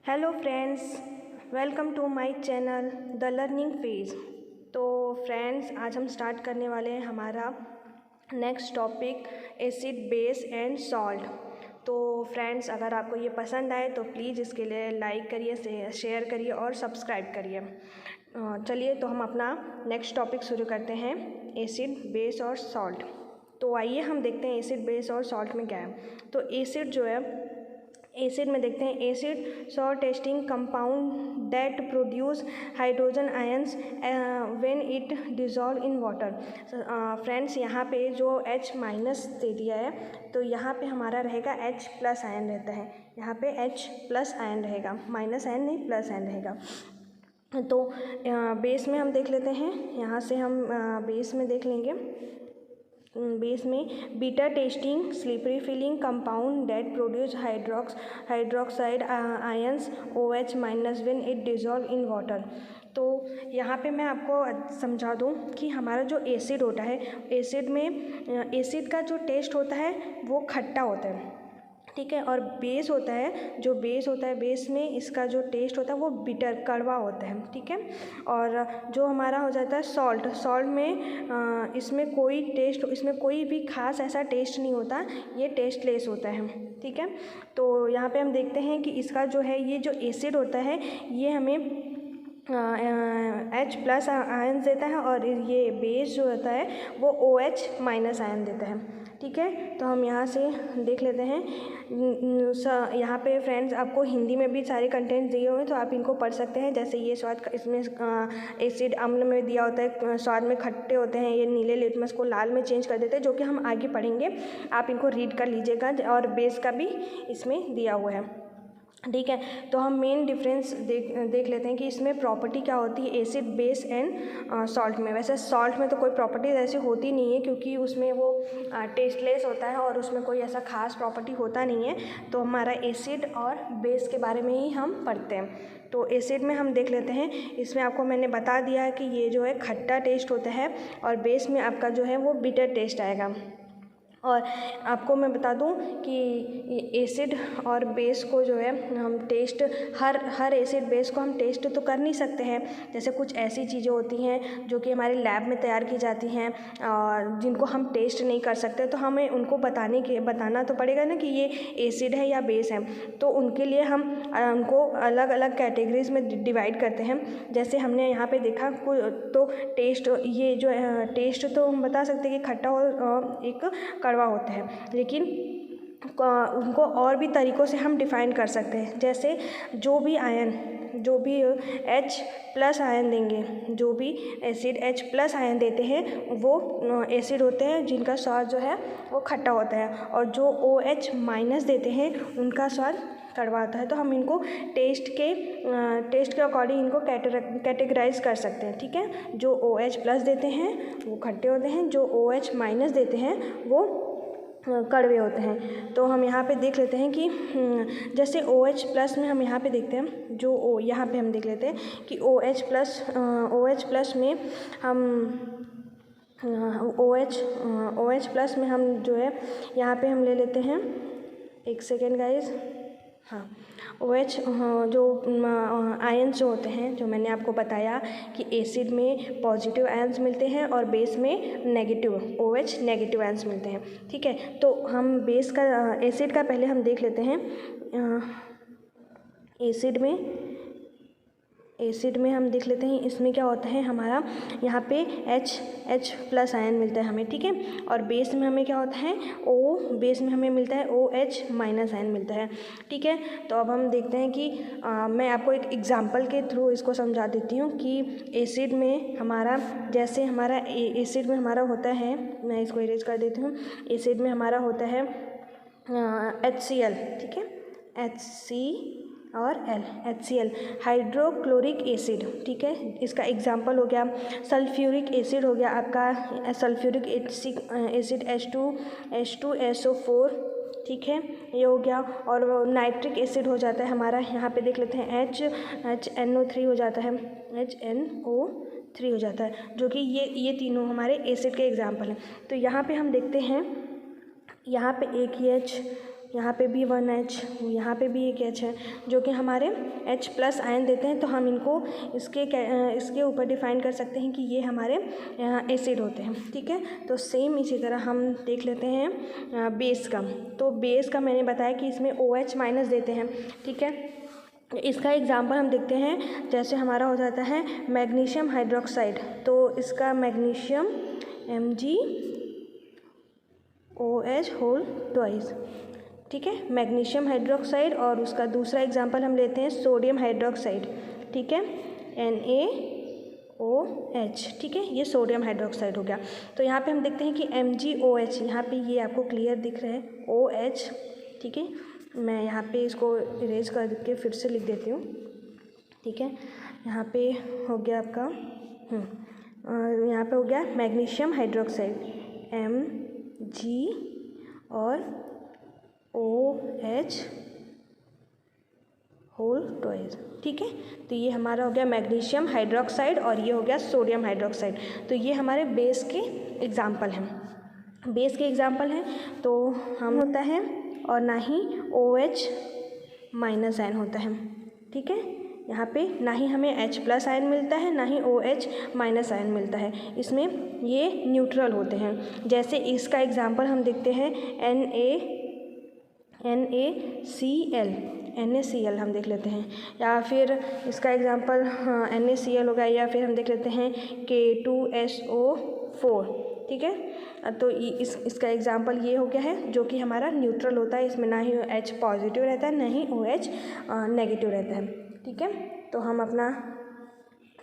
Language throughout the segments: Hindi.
Hello friends, welcome to my channel the learning phase. तो फ्रेंड्स, आज हम स्टार्ट करने वाले हैं हमारा next topic acid base and salt. तो फ्रेंड्स, अगर आपको ये पसंद आए तो प्लीज़ इसके लिए लाइक करिए, शेयर करिए और सब्सक्राइब करिए। चलिए तो हम अपना नेक्स्ट टॉपिक शुरू करते हैं, एसिड बेस और सॉल्ट। तो आइए हम देखते हैं एसिड बेस और सॉल्ट में क्या है। तो एसिड जो है, एसिड में देखते हैं acid salt testing compound that produce hydrogen ions when it dissolve in water. Friends, यहाँ पे जो H माइनस दे दिया है, तो यहाँ पे हमारा रहेगा H प्लस आयन रहता है। यहाँ पे H प्लस आयन रहेगा, माइनस आयन नहीं, प्लस आयन रहेगा। तो बेस में हम देख लेते हैं, यहाँ से हम बेस में देख लेंगे। बेस में bitter tasting slippery feeling compound that produce hydroxide ions OH minus when it dissolve in water. तो यहाँ पे मैं आपको समझा दूँ कि हमारा जो एसिड होता है, एसिड में एसिड का जो टेस्ट होता है वो खट्टा होता है, ठीक है। और बेस होता है, जो बेस होता है, बेस में इसका जो टेस्ट होता है वो बिटर, कड़वा होता है, ठीक है। और जो हमारा हो जाता है सॉल्ट, सॉल्ट में इसमें कोई टेस्ट, इसमें कोई भी खास ऐसा टेस्ट नहीं होता, ये टेस्टलेस होता है, ठीक है। तो यहाँ पे हम देखते हैं कि इसका जो है, ये जो एसिड होता है ये हमें H प्लस आयन देता है, और ये बेस जो होता है वो OH माइनस आयन देता है, ठीक है। तो हम यहाँ से देख लेते हैं। यहाँ पे फ्रेंड्स आपको हिंदी में भी सारे कंटेंट दिए हुए हैं, तो आप इनको पढ़ सकते हैं। जैसे ये स्वाद, इसमें एसिड अम्ल में दिया होता है, स्वाद में खट्टे होते हैं, ये नीले लिटमस को लाल में चेंज कर देते हैं, जो कि हम आगे पढ़ेंगे। आप इनको रीड कर लीजिएगा, और बेस का भी इसमें दिया हुआ है, ठीक है। तो हम मेन डिफरेंस देख लेते हैं कि इसमें प्रॉपर्टी क्या होती है एसिड बेस एंड सॉल्ट में। वैसे सॉल्ट में तो कोई प्रॉपर्टीज ऐसी होती नहीं है, क्योंकि उसमें वो टेस्टलेस होता है और उसमें कोई ऐसा खास प्रॉपर्टी होता नहीं है। तो हमारा एसिड और बेस के बारे में ही हम पढ़ते हैं। तो एसिड में हम देख लेते हैं, इसमें आपको मैंने बता दिया है कि ये जो है खट्टा टेस्ट होता है, और बेस में आपका जो है वो बिटर टेस्ट आएगा। और आपको मैं बता दूं कि एसिड और बेस को जो है हम टेस्ट, हर एसिड बेस को हम टेस्ट तो कर नहीं सकते हैं। जैसे कुछ ऐसी चीज़ें होती हैं जो कि हमारे लैब में तैयार की जाती हैं, और जिनको हम टेस्ट नहीं कर सकते, तो हमें उनको बताना तो पड़ेगा ना कि ये एसिड है या बेस है। तो उनके लिए हम उनको अलग अलग कैटेगरीज में डिवाइड करते हैं। जैसे हमने यहाँ पे देखा, तो टेस्ट, ये जो टेस्ट तो हम बता सकते हैं कि खट्टा और एक कड़वा होता है, लेकिन उनको और भी तरीक़ों से हम डिफ़ाइन कर सकते हैं। जैसे जो भी H प्लस आयन देंगे, जो भी एसिड H प्लस आयन देते हैं वो एसिड होते हैं जिनका स्वाद जो है वो खट्टा होता है, और जो OH माइनस देते हैं उनका स्वाद कड़वा होता है। तो हम इनको टेस्ट के अकॉर्डिंग इनको कैटेगराइज कर सकते हैं, ठीक है। जो OH प्लस देते हैं वो खट्टे होते हैं, जो OH माइनस देते हैं वो कड़वे होते हैं। तो हम यहाँ पे देख लेते हैं कि जैसे OH प्लस में हम यहाँ पे देखते हैं, यहाँ पे हम देख लेते हैं कि OH प्लस में हम OH प्लस में हम जो है यहाँ पे हम ले लेते हैं, एक सेकेंड गाइज, हाँ। OH जो आयंस जो होते हैं, जो मैंने आपको बताया कि एसिड में पॉजिटिव आयंस मिलते हैं और बेस में नेगेटिव, OH नेगेटिव आयंस मिलते हैं, ठीक है। तो हम बेस का, एसिड का पहले हम देख लेते हैं। एसिड में हम देख लेते हैं, इसमें क्या होता है हमारा, यहाँ पे H प्लस आयन मिलता है हमें, ठीक है। और बेस में हमें क्या होता है, बेस में हमें मिलता है OH माइनस आयन मिलता है, ठीक है। तो अब हम देखते हैं कि मैं आपको एक एग्जांपल के थ्रू इसको समझा देती हूँ कि एसिड में हमारा, जैसे हमारा एसिड में हमारा होता है, मैं इसको इरेज कर देती हूँ। एसिड में हमारा होता है HCl, ठीक है, HCl हाइड्रोक्लोरिक एसिड, ठीक है। इसका एग्जांपल हो गया सल्फ्यूरिक एसिड, हो गया आपका सल्फ्यूरिक एसिड H2SO4, ठीक है, ये हो गया। और नाइट्रिक एसिड हो जाता है हमारा, यहाँ पे देख लेते हैं HNO3 हो जाता है, HNO3 हो जाता है, जो कि ये तीनों हमारे एसिड के एग्जाम्पल हैं। तो यहाँ पे हम देखते हैं, यहाँ पे एक ही H यहाँ पे भी 1H, यहाँ पे भी एक H है, जो कि हमारे H+ आयन देते हैं। तो हम इनको इसके ऊपर डिफाइन कर सकते हैं कि ये हमारे एसिड होते हैं, ठीक है। तो सेम इसी तरह हम देख लेते हैं बेस का। तो बेस का मैंने बताया कि इसमें OH- देते हैं, ठीक है। इसका एग्जाम्पल हम देखते हैं, जैसे हमारा हो जाता है मैग्नीशियम हाइड्रोक्साइड। तो इसका मैग्नीशियम MgOH2, ठीक है, मैग्नीशियम हाइड्रोक्साइड। और उसका दूसरा एग्जाम्पल हम लेते हैं सोडियम हाइड्रोक्साइड, ठीक है, NaOH, ठीक है, ये सोडियम हाइड्रोक्साइड हो गया। तो यहाँ पे हम देखते हैं कि MgOH, यहाँ पे ये आपको क्लियर दिख रहा है OH, ठीक है। मैं यहाँ पे इसको इरेज करके फिर से लिख देती हूँ, ठीक है। यहाँ पे हो गया आपका यहाँ पे हो गया मैग्नीशियम हाइड्रोक्साइड Mg और OH होल ट्वाइस, ठीक है। तो ये हमारा हो गया मैग्नीशियम हाइड्रोक्साइड और ये हो गया सोडियम हाइड्रोक्साइड। तो ये हमारे बेस के एग्जाम्पल हैं, बेस के एग्जाम्पल हैं। तो हम होता है और ना ही OH- आयन होता है, ठीक है। यहाँ पे ना ही हमें H+ आयन मिलता है, ना ही OH- आयन मिलता है। इसमें ये न्यूट्रल होते हैं। जैसे इसका एग्जाम्पल हम देखते हैं NaCl हम देख लेते हैं, या फिर इसका एग्जाम्पल NaCl होगा, या फिर हम देख लेते हैं K2SO4, ठीक है। तो इसका एग्जाम्पल ये हो गया है, जो कि हमारा न्यूट्रल होता है। इसमें ना ही H पॉजिटिव रहता है, ना ही OH नेगेटिव रहता है, ठीक है। तो हम अपना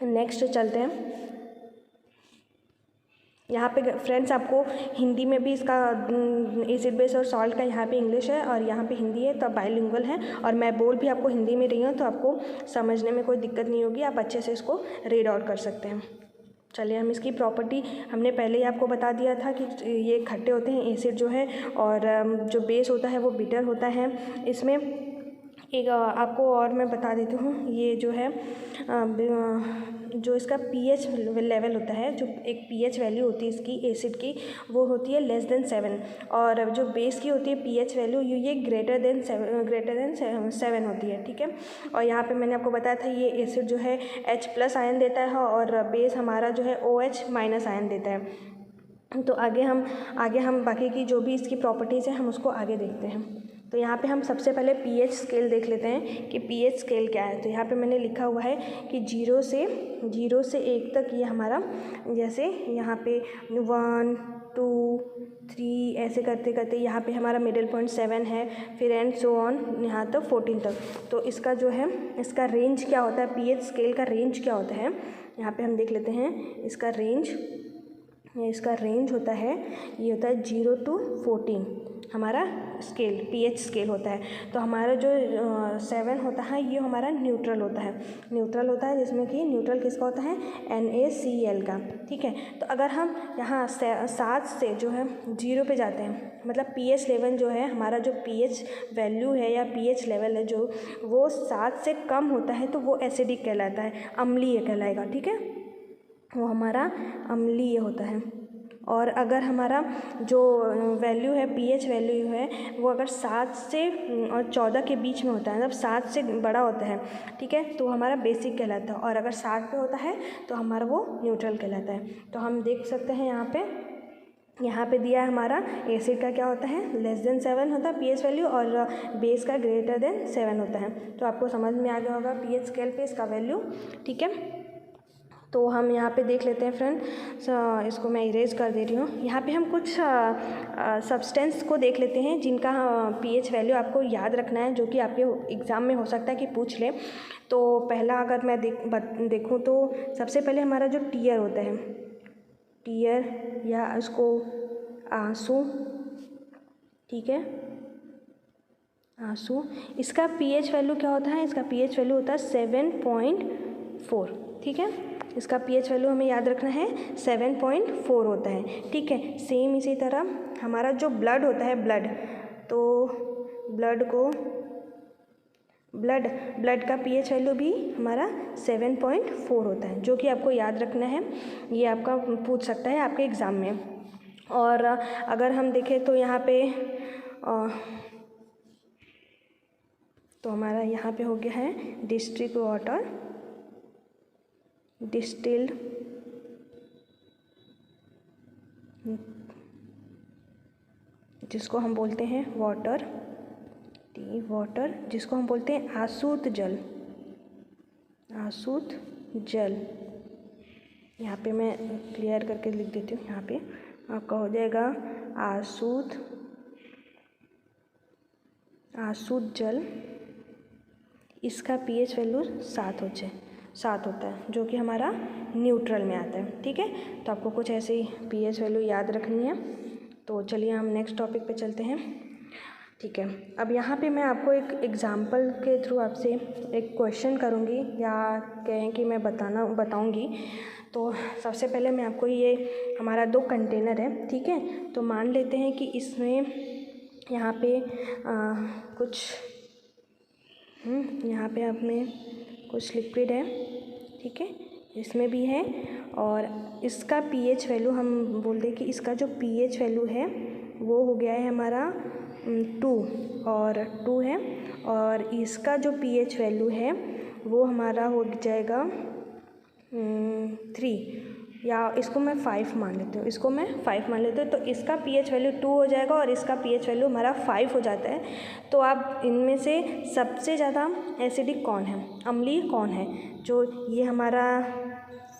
नेक्स्ट चलते हैं। यहाँ पे फ्रेंड्स आपको हिंदी में भी इसका एसिड बेस और सॉल्ट का यहाँ पे इंग्लिश है और यहाँ पे हिंदी है, तो बाइलिंगुअल है। और मैं बोल भी आपको हिंदी में रही हूँ, तो आपको समझने में कोई दिक्कत नहीं होगी, आप अच्छे से इसको रीड आउट कर सकते हैं। चलिए, हम इसकी प्रॉपर्टी हमने पहले ही आपको बता दिया था कि ये खट्टे होते हैं एसिड जो है, और जो बेस होता है वो बिटर होता है। इसमें एक आपको और मैं बता देती हूँ, ये जो है जो इसका pH लेवल होता है, जो एक pH वैल्यू होती है इसकी एसिड की, वो होती है <7। और जो बेस की होती है pH वैल्यू ये ग्रेटर देन 7 होती है, ठीक है। और यहाँ पे मैंने आपको बताया था ये एसिड जो है H+ आयन देता है और बेस हमारा जो है OH- आयन देता है। तो आगे हम बाकी की जो भी इसकी प्रॉपर्टीज़ हैं हम उसको आगे देखते हैं। तो यहाँ पे हम सबसे पहले pH स्केल देख लेते हैं कि pH स्केल क्या है। तो यहाँ पे मैंने लिखा हुआ है कि 0 से 1 तक ये हमारा, जैसे यहाँ पे 1 2 3 ऐसे करते करते यहाँ पे हमारा मिडिल पॉइंट 7 है, फिर एंड सो ऑन यहाँ तक 14 तक। तो इसका जो है इसका रेंज क्या होता है, pH स्केल का रेंज क्या होता है, यहाँ पे हम देख लेते हैं। इसका रेंज होता है, ये होता है 0 to 14 हमारा स्केल pH स्केल होता है। तो हमारा जो 7 होता है ये हमारा न्यूट्रल होता है, जिसमें कि न्यूट्रल किसका होता है, NaCl का, ठीक है। तो अगर हम यहाँ 7 से जो है 0 पे जाते हैं, मतलब pH लेवल जो है हमारा, जो pH वैल्यू है या pH लेवल है जो वो 7 से कम होता है, तो वो एसिडिक कहलाता है, अम्लीय कहलाएगा, ठीक है, वो हमारा अम्लीय होता है। और अगर हमारा जो वैल्यू है pH वैल्यू है वो अगर 7 से और 14 के बीच में होता है, मतलब 7 से बड़ा होता है, ठीक है, तो हमारा बेसिक कहलाता है। और अगर 7 पे होता है तो हमारा वो न्यूट्रल कहलाता है। तो हम देख सकते हैं यहाँ पे दिया है हमारा एसिड का क्या होता है, <7 होता है pH वैल्यू, और बेस का greater than 7 होता है। तो आपको समझ में आ गया होगा pH स्केल पे इसका वैल्यू, ठीक है। तो हम यहाँ पे देख लेते हैं फ्रेंड, इसको मैं इरेज कर दे रही हूँ। यहाँ पे हम कुछ सब्सटेंस को देख लेते हैं जिनका pH वैल्यू आपको याद रखना है, जो कि आपके एग्ज़ाम में हो सकता है कि पूछ ले। तो पहला अगर मैं देखूँ तो सबसे पहले हमारा जो टीयर होता है, टीयर या इसको आंसू, ठीक है, आंसू, इसका pH वैल्यू क्या होता है, इसका pH वैल्यू होता है 7.4, ठीक है। इसका pH वैल्यू हमें याद रखना है 7.4 होता है, ठीक है। सेम इसी तरह हमारा जो ब्लड होता है, तो ब्लड का pH वैल्यू भी हमारा 7.4 होता है, जो कि आपको याद रखना है, ये आपका पूछ सकता है आपके एग्ज़ाम में। और अगर हम देखें तो यहाँ पे तो हमारा यहाँ पे हो गया है डिस्ट्रिक्ट वाटर, डिस्टिल्ड जिसको हम बोलते हैं वाटर, वाटर जिसको हम बोलते हैं आसूत जल, आसूत जल। यहाँ पे मैं क्लियर करके लिख देती हूँ। यहाँ पे आपका हो जाएगा आसूत जल। इसका pH वैल्यू 7 होता है, जो कि हमारा न्यूट्रल में आता है। ठीक है, तो आपको कुछ ऐसे ही pH वैल्यू याद रखनी है। तो चलिए हम नेक्स्ट टॉपिक पे चलते हैं। ठीक है, अब यहाँ पे मैं आपको एक एग्ज़ाम्पल के थ्रू आपसे एक क्वेश्चन करूँगी, या कहें कि मैं बताऊँगी। तो सबसे पहले मैं आपको ये हमारा 2 कंटेनर है, ठीक है। तो मान लेते हैं कि इसमें यहाँ पे यहाँ पे अपने कुछ लिक्विड है, ठीक है, इसमें भी है। और इसका pH वैल्यू हम बोल दें कि इसका जो pH वैल्यू है वो हो गया है हमारा 2 है। और इसका जो pH वैल्यू है वो हमारा हो जाएगा 3, या इसको मैं 5 मान लेती हूँ। तो इसका pH वैल्यू 2 हो जाएगा और इसका pH वैल्यू हमारा 5 हो जाता है। तो आप इनमें से सबसे ज़्यादा एसिडिक कौन है, अम्लीय कौन है? जो ये हमारा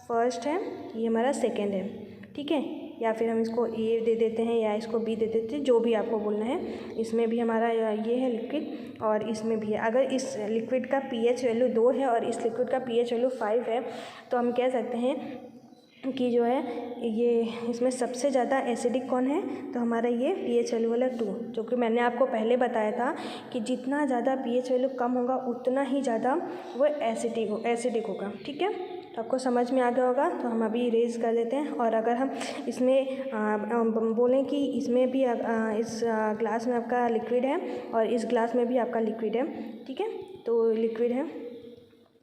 फर्स्ट है, ये हमारा सेकेंड है, ठीक है। या फिर हम इसको ए दे देते हैं या इसको बी दे देते हैं, जो भी आपको बोलना है। इसमें भी हमारा ये है लिक्विड और इसमें भी है। अगर इस लिक्विड का pH वैल्यू 2 है और इस लिक्विड का pH वैल्यू 5 है, तो हम कह सकते हैं कि जो है ये इसमें सबसे ज़्यादा एसिडिक कौन है? तो हमारा ये pH वैल्यू वाला 2, जो कि मैंने आपको पहले बताया था कि जितना ज़्यादा pH वैल्यू कम होगा उतना ही ज़्यादा वो एसिडिक होगा, ठीक है। तो आपको समझ में आ गया होगा। तो हम अभी इरेज कर देते हैं। और अगर हम इसमें बोलें कि इसमें भी इस ग्लास में आपका लिक्विड है और इस ग्लास में भी आपका लिक्विड है, ठीक है, तो लिक्विड है।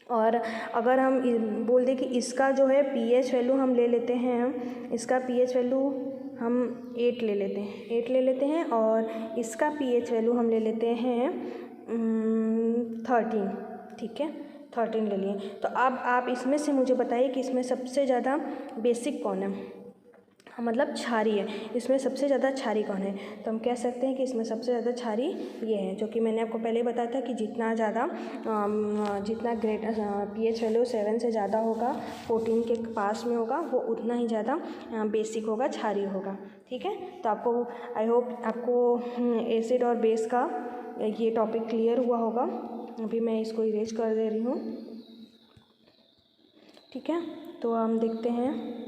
और अगर हम बोल दें कि इसका जो है pH वैल्यू हम ले लेते हैं, इसका pH वैल्यू हम 8 ले लेते हैं और इसका pH वैल्यू हम ले लेते हैं 13, ठीक है, 13 ले लिए। तो अब आप इसमें से मुझे बताइए कि इसमें सबसे ज़्यादा बेसिक कौन है, मतलब क्षारी है। इसमें सबसे ज़्यादा क्षारी कौन है? तो हम कह सकते हैं कि इसमें सबसे ज़्यादा क्षारी ये है, जो कि मैंने आपको पहले बताया था कि जितना ग्रेटर pH वैल्यू 7 से ज़्यादा होगा, 14 के पास में होगा, वो उतना ही ज़्यादा बेसिक होगा, क्षारी होगा, ठीक है। तो आपको आई होप आपको एसिड और बेस का ये टॉपिक क्लियर हुआ होगा। अभी मैं इसको इरेज कर दे रही हूँ, ठीक है। तो हम देखते हैं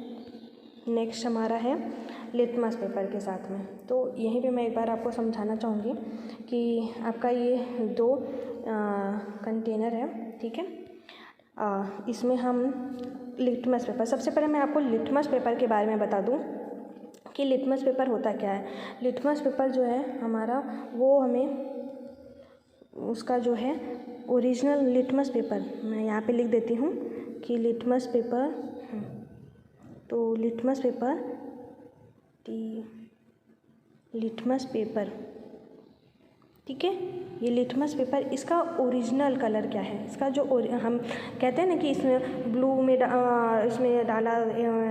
नेक्स्ट हमारा है लिटमस पेपर के साथ में। तो यहीं पे मैं एक बार आपको समझाना चाहूँगी कि आपका ये 2 कंटेनर है, ठीक है। इसमें हम लिटमस पेपर, सबसे पहले मैं आपको लिटमस पेपर के बारे में बता दूँ कि लिटमस पेपर होता क्या है। लिटमस पेपर जो है हमारा, वो हमें उसका जो है ओरिजिनल लिटमस पेपर, मैं यहाँ पे लिख देती हूँ कि लिटमस पेपर, तो लिटमस पेपर, ठीक है। ये लिटमस पेपर, इसका ओरिजिनल कलर क्या है? इसका जो हम कहते हैं ना कि इसमें ब्लू में इसमें डाला,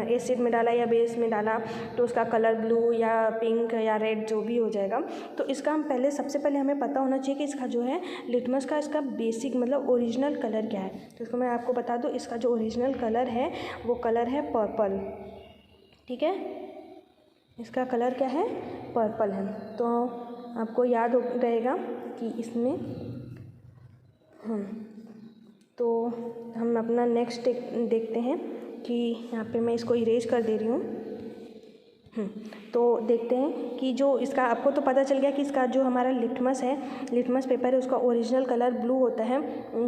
एसिड में डाला या बेस में डाला तो उसका कलर ब्लू या पिंक या रेड जो भी हो जाएगा। तो इसका हम सबसे पहले हमें पता होना चाहिए कि इसका जो है लिटमस का इसका बेसिक मतलब ओरिजिनल कलर क्या है। तो इसको मैं आपको बता दूँ, इसका जो ओरिजिनल कलर है वो कलर है पर्पल, ठीक है। इसका कलर क्या है? पर्पल है। तो आपको याद रहेगा कि इसमें तो हम अपना नेक्स्ट देखते हैं कि यहाँ पे मैं इसको इरेज कर दे रही हूँ। तो देखते हैं कि जो इसका, आपको तो पता चल गया कि इसका जो हमारा लिटमस पेपर है उसका ओरिजिनल कलर ब्लू होता है,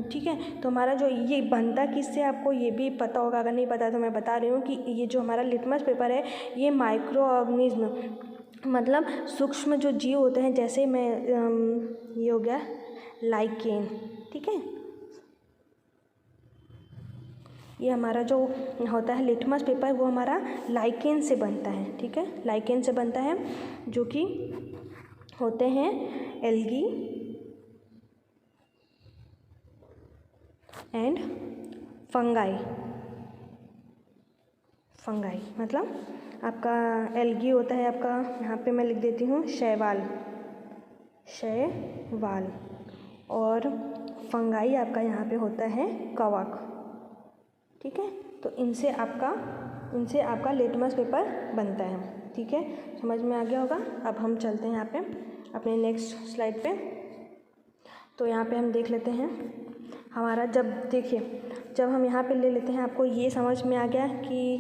ठीक है। तो हमारा जो ये बनता किससे, आपको ये भी पता होगा, अगर नहीं पता तो मैं बता रही हूँ कि ये जो हमारा लिटमस पेपर है ये माइक्रो ऑर्गेनिज्म, मतलब सूक्ष्म जो जीव होते हैं, जैसे ये हो गया लाइकेन, ठीक है। ये हमारा जो होता है लिटमस पेपर वो हमारा लाइकेन से बनता है, ठीक है, लाइकेन से बनता है, जो कि होते हैं एल्गी एंड फंगाई। फंगाई मतलब आपका एल्गी होता है आपका, यहाँ पे मैं लिख देती हूँ शैवाल, शैवाल। और फंगाई आपका यहाँ पे होता है कवक। ठीक है, तो इनसे आपका लिटमस पेपर बनता है। ठीक है, समझ में आ गया होगा। अब हम चलते हैं यहाँ पे अपने नेक्स्ट स्लाइड पे। तो यहाँ पे हम देख लेते हैं हमारा, जब हम यहाँ पे ले लेते हैं, आपको ये समझ में आ गया कि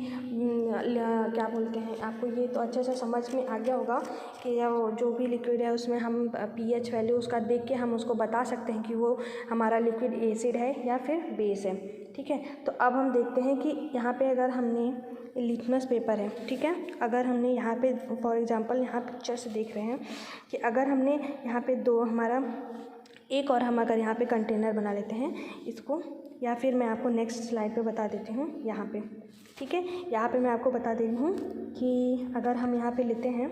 क्या बोलते हैं, आपको ये तो अच्छे से समझ में आ गया होगा कि जो भी लिक्विड है उसमें हम पीएच वैल्यू उसका देख के हम उसको बता सकते हैं कि वो हमारा लिक्विड एसिड है या फिर बेस है। ठीक है, तो अब हम देखते हैं कि यहाँ पे अगर हमने लिटमस पेपर है, ठीक है, अगर हमने यहाँ पे फॉर एग्जांपल यहाँ पिक्चर से देख रहे हैं कि अगर हमने यहाँ पे एक और हम अगर यहाँ पे कंटेनर बना लेते हैं इसको, या फिर मैं आपको नेक्स्ट स्लाइड पे बता देती हूँ यहाँ पे। ठीक है, यहाँ पे मैं आपको बता दे रही हूँ कि अगर हम यहाँ पे लेते हैं,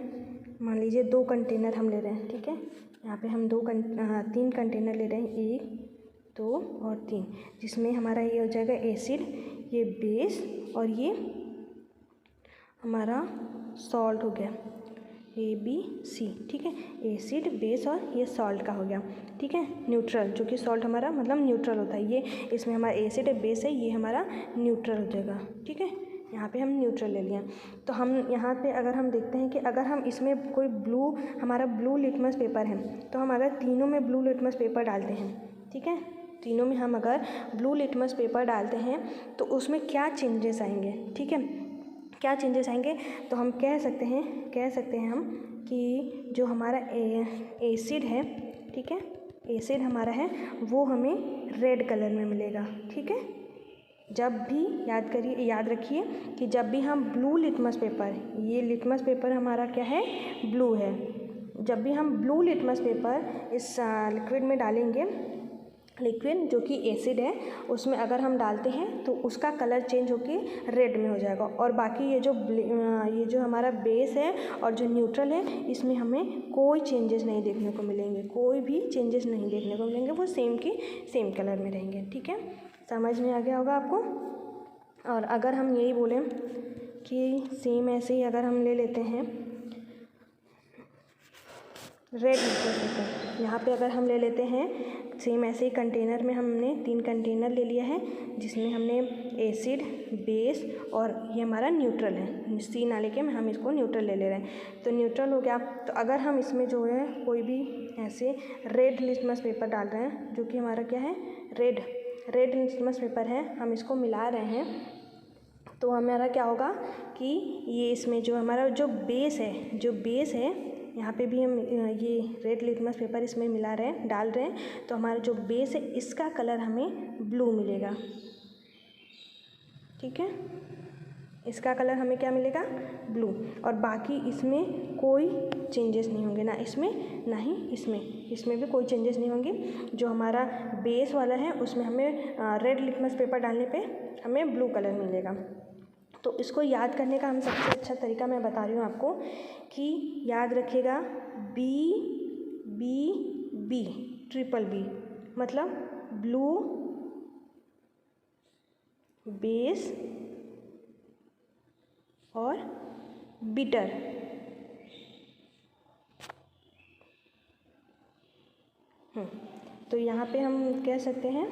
मान लीजिए 2 कंटेनर हम ले रहे हैं। ठीक है, यहाँ पे हम 3 कंटेनर ले रहे हैं, 1 2 और 3, जिसमें हमारा ये हो जाएगा एसिड, ये बेस और ये हमारा सॉल्ट हो गया ABC। ठीक है, एसिड, बेस और ये सॉल्ट का हो गया। ठीक है, न्यूट्रल, जो कि सॉल्ट हमारा मतलब न्यूट्रल होता है, ये इसमें हमारा एसिड है, बेस है, ये हमारा न्यूट्रल हो जाएगा। ठीक है, यहाँ पे हम न्यूट्रल ले लिया। तो हम यहाँ पे अगर हम देखते हैं कि अगर हम इसमें कोई हमारा ब्लू लिटमस पेपर है, तो हम अगर तीनों में ब्लू लिटमस पेपर डालते हैं, ठीक है, तीनों में हम अगर ब्लू लिटमस पेपर डालते हैं तो उसमें क्या चेंजेस आएंगे। ठीक है, क्या चेंजेस आएंगे, तो हम कह सकते हैं हम कि जो हमारा एसिड है, ठीक है, एसिड हमारा है वो हमें रेड कलर में मिलेगा। ठीक है, जब भी याद रखिए कि जब भी हम ब्लू लिटमस पेपर, ये लिटमस पेपर हमारा क्या है, ब्लू है, जब भी हम ब्लू लिटमस पेपर इस लिक्विड में डालेंगे, लिक्विड जो कि एसिड है उसमें अगर हम डालते हैं तो उसका कलर चेंज होकर रेड में हो जाएगा। और बाकी ये जो हमारा बेस है और जो न्यूट्रल है इसमें हमें कोई चेंजेस नहीं देखने को मिलेंगे, कोई भी चेंजेस नहीं देखने को मिलेंगे, वो सेम कलर में रहेंगे। ठीक है, समझ में आ गया होगा आपको। और अगर हम यही बोलें कि सेम ऐसे ही अगर हम ले लेते हैं रेड लिटमस पेपर, यहाँ पे अगर हम ले लेते हैं सेम ऐसे ही कंटेनर में, हमने 3 कंटेनर ले लिया है जिसमें हमने एसिड, बेस और ये हमारा न्यूट्रल है, सी ना लेके हम इसको न्यूट्रल ले रहे हैं, तो न्यूट्रल हो गया। तो अगर हम इसमें जो है कोई भी ऐसे रेड लिटमस पेपर डाल रहे हैं, जो कि हमारा क्या है, रेड लिटमस पेपर है, हम इसको मिला रहे हैं, तो हमारा क्या होगा कि ये इसमें जो हमारा जो बेस है यहाँ पे भी हम ये रेड लिटमस पेपर इसमें डाल रहे हैं, तो हमारा जो बेस है इसका कलर हमें ब्लू मिलेगा। ठीक है, इसका कलर हमें क्या मिलेगा, ब्लू। और बाकी इसमें कोई चेंजेस नहीं होंगे, ना इसमें भी कोई चेंजेस नहीं होंगे। जो हमारा बेस वाला है उसमें हमें रेड लिटमस पेपर डालने पे हमें ब्लू कलर मिलेगा। तो इसको याद करने का हम सबसे अच्छा तरीका मैं बता रही हूँ आपको कि याद रखिएगा BBB, ट्रिपल B मतलब ब्लू, बेस और बिटर। तो यहाँ पे हम कह सकते हैं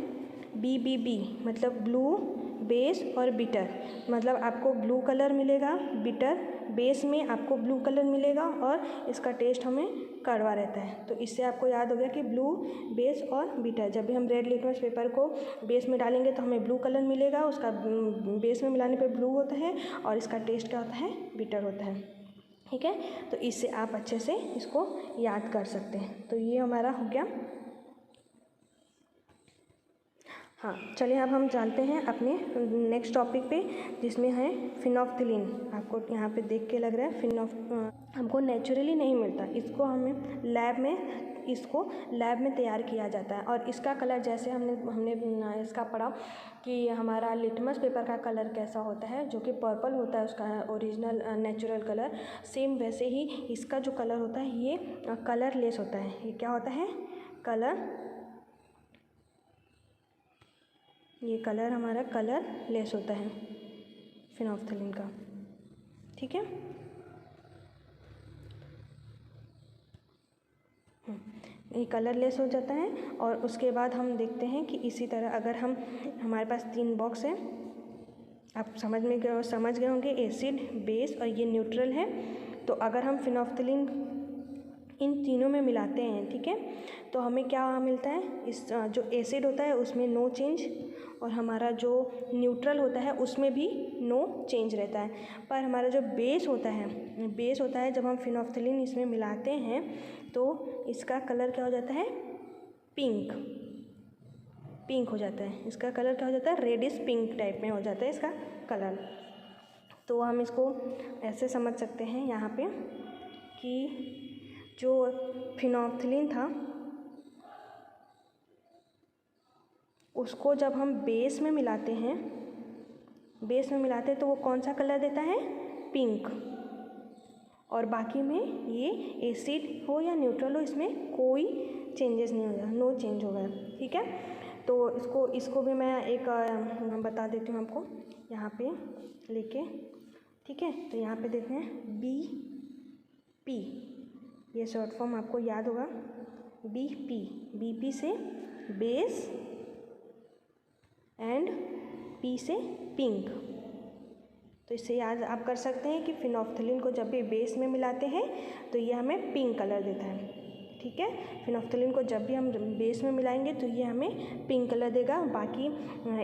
BBB मतलब ब्लू, बेस और बिटर, मतलब आपको ब्लू कलर मिलेगा, बिटर बेस में आपको ब्लू कलर मिलेगा और इसका टेस्ट हमें कड़वा रहता है। तो इससे आपको याद हो गया कि ब्लू, बेस और बिटर, जब भी हम रेड लिटमस पेपर को बेस में डालेंगे तो हमें ब्लू कलर मिलेगा, उसका बेस में मिलाने पर ब्लू होता है और इसका टेस्ट क्या होता है, बिटर होता है। ठीक है, तो इससे आप अच्छे से इसको याद कर सकते हैं। तो ये हमारा हो गया। हाँ, चलिए अब हम जानते हैं अपने नेक्स्ट टॉपिक पे, जिसमें है फिनोल्फ्थलीन। आपको यहाँ पे देख के लग रहा है हमको नेचुरली नहीं मिलता, इसको लैब में तैयार किया जाता है। और इसका कलर जैसे हमने इसका पढ़ा कि हमारा लिटमस पेपर का कलर कैसा होता है, जो कि पर्पल होता है उसका ओरिजिनल नेचुरल कलर, सेम वैसे ही इसका जो कलर होता है ये कलरलेस होता है। ये क्या होता है, कलर ये कलर हमारा कलर लेस होता है फिनोल्फ्थलीन का, ठीक है। ये कलरलेस हो जाता है। और उसके बाद हम देखते हैं कि इसी तरह अगर हमारे पास 3 बॉक्स है, आप समझ गए होंगे, एसिड, बेस और ये न्यूट्रल है। तो अगर हम फिनोल्फ्थलीन इन तीनों में मिलाते हैं, ठीक है, तो हमें क्या मिलता है, इस जो एसिड होता है उसमें नो चेंज, और हमारा जो न्यूट्रल होता है उसमें भी नो चेंज रहता है। पर हमारा जो बेस होता है जब हम फिनोल्फ्थलीन इसमें मिलाते हैं तो इसका कलर क्या हो जाता है, पिंक हो जाता है। इसका कलर क्या हो जाता है, रेडिश पिंक टाइप में हो जाता है इसका कलर। तो हम इसको ऐसे समझ सकते हैं यहाँ पे कि जो फिनोल्फ्थलीन था उसको जब हम बेस में मिलाते हैं तो वो कौन सा कलर देता है, पिंक। और बाकी में ये एसिड हो या न्यूट्रल हो, इसमें कोई चेंजेस नहीं होगा, नो चेंज होगा, ठीक है। तो इसको भी मैं एक बता देती हूँ आपको यहाँ पे लेके, ठीक है। तो यहाँ पे देखते हैं BP, ये शॉर्ट फॉर्म आपको याद होगा, BP से बेस एंड P से पिंक। तो इससे याद आप कर सकते हैं कि फिनोल्फ्थलीन को जब भी बेस में मिलाते हैं तो ये हमें पिंक कलर देता है, ठीक है। फिनोल्फ्थलीन को जब भी हम बेस में मिलाएंगे तो ये हमें पिंक कलर देगा, बाकी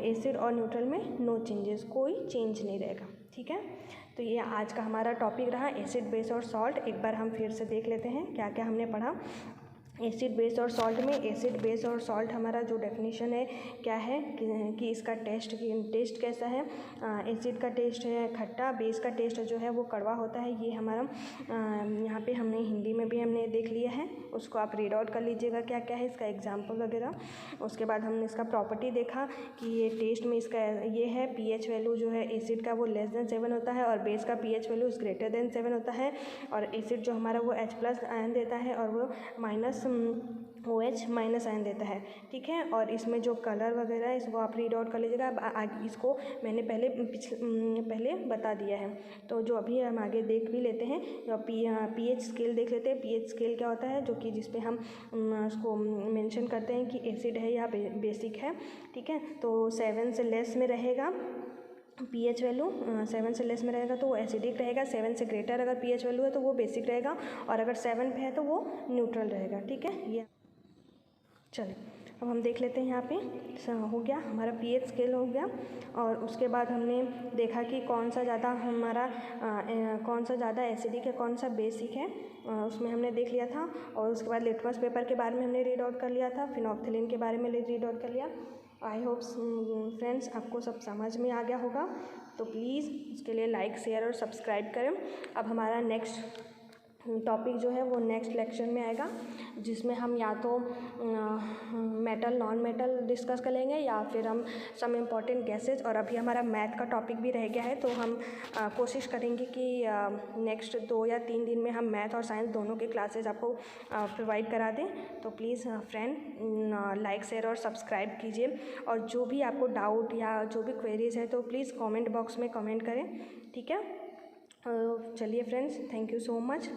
एसिड और न्यूट्रल में नो चेंजेस, कोई चेंज नहीं रहेगा, ठीक है। तो ये आज का हमारा टॉपिक रहा, एसिड, बेस और सॉल्ट। एक बार हम फिर से देख लेते हैं क्या क्या हमने पढ़ा। एसिड, बेस और सॉल्ट में एसिड, बेस और सॉल्ट हमारा जो डेफिनेशन है क्या है कि इसका टेस्ट कैसा है। एसिड का टेस्ट है खट्टा, बेस का टेस्ट जो है वो कड़वा होता है। ये हमारा यहाँ पे हमने हिंदी में भी हमने देख लिया है, उसको आप रीड आउट कर लीजिएगा क्या क्या है इसका एग्जाम्पल वगैरह। उसके बाद हमने इसका प्रॉपर्टी देखा कि ये टेस्ट में इसका ये है, pH वैल्यू जो है एसिड का वो <7 होता है और बेस का pH वैल्यू <7 होता है। और एसिड जो हमारा वो H+ आयन देता है और वो OH- आयन देता है, ठीक है। और इसमें जो कलर वगैरह है इसको आप रीड आउट कर लीजिएगा। अब इसको मैंने पहले बता दिया है, तो जो अभी हम आगे देख भी लेते हैं। pH स्केल देख लेते हैं। pH स्केल क्या होता है, जो कि जिस पे हम उसको मेंशन करते हैं कि एसिड है या बेसिक है, ठीक है। तो 7 से लेस में रहेगा pH वैल्यू, 7 से लेस में रहेगा तो वो एसिडिक रहेगा, 7 से ग्रेटर अगर pH वैल्यू है तो वो बेसिक रहेगा, और अगर 7 पे है तो वो न्यूट्रल रहेगा, ठीक है। ये चलिए अब हम देख लेते हैं। यहाँ पे हो गया हमारा pH स्केल हो गया, और उसके बाद हमने देखा कि कौन सा ज़्यादा एसिडिक है, कौन सा बेसिक है, उसमें हमने देख लिया था। और उसके बाद लिटमस पेपर के बारे में हमने रीड आउट कर लिया था, फिनोल्फ्थलीन के बारे में रीड आउट कर लिया। आई होप फ्रेंड्स आपको सब समझ में आ गया होगा। तो प्लीज़ उसके लिए लाइक, शेयर और सब्सक्राइब करें। अब हमारा नेक्स्ट टॉपिक जो है वो नेक्स्ट लेक्चर में आएगा, जिसमें हम या तो मेटल, नॉन मेटल डिस्कस कर लेंगे, या फिर हम सम इम्पॉर्टेंट गैसेज। और अभी हमारा मैथ का टॉपिक भी रह गया है, तो हम कोशिश करेंगे कि नेक्स्ट 2 या 3 दिन में हम मैथ और साइंस दोनों के क्लासेज आपको प्रोवाइड करा दें। तो प्लीज़ फ्रेंड लाइक, शेयर और सब्सक्राइब कीजिए। और जो भी आपको डाउट या जो भी क्वेरीज है तो प्लीज़ कमेंट बॉक्स में कमेंट करें, ठीक है। चलिए friends, thank you so much.